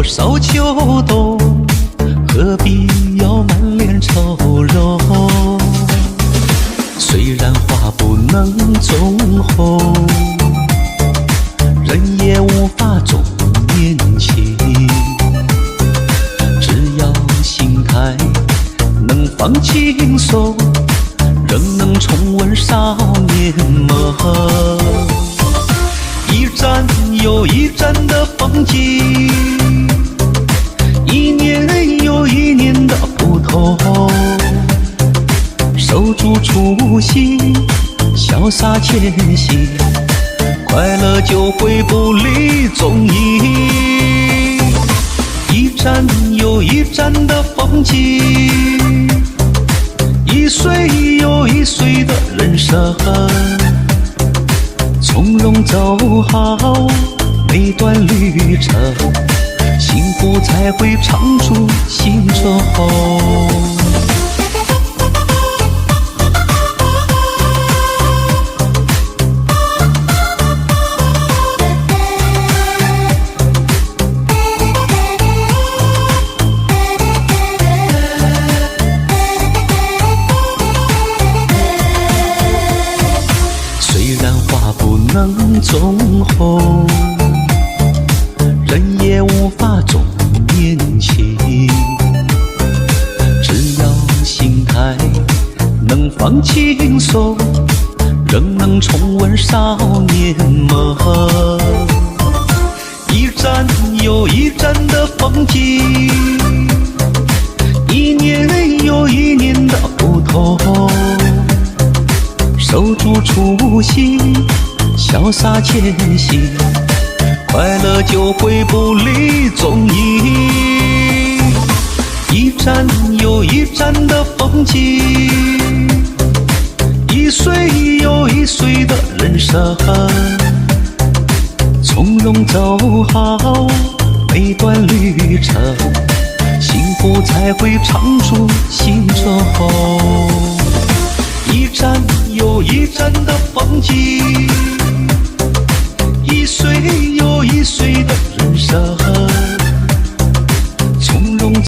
多少秋冬，何必要满脸愁容？虽然花不能种红，人也无法种年轻。只要心态能放轻松，仍能重温少年梦。一站又一站的风景，一年又一年的不同。守住初心，潇洒前行，快乐就会不离踪影。一站又一站的风景，一岁又一岁的人生，从容走好每段旅程，幸福才会常驻心中。不能种红，人也无法种年轻。只要心态能放轻松，仍能重温少年梦。一站又一站的风景，一年又一年的不同。守住初心，潇洒前行，快乐就会不离踪影。一站又一站的风景，一岁又一岁的人生，从容走好每段旅程，幸福才会常驻心中。一站又一站的风景，一岁又一岁的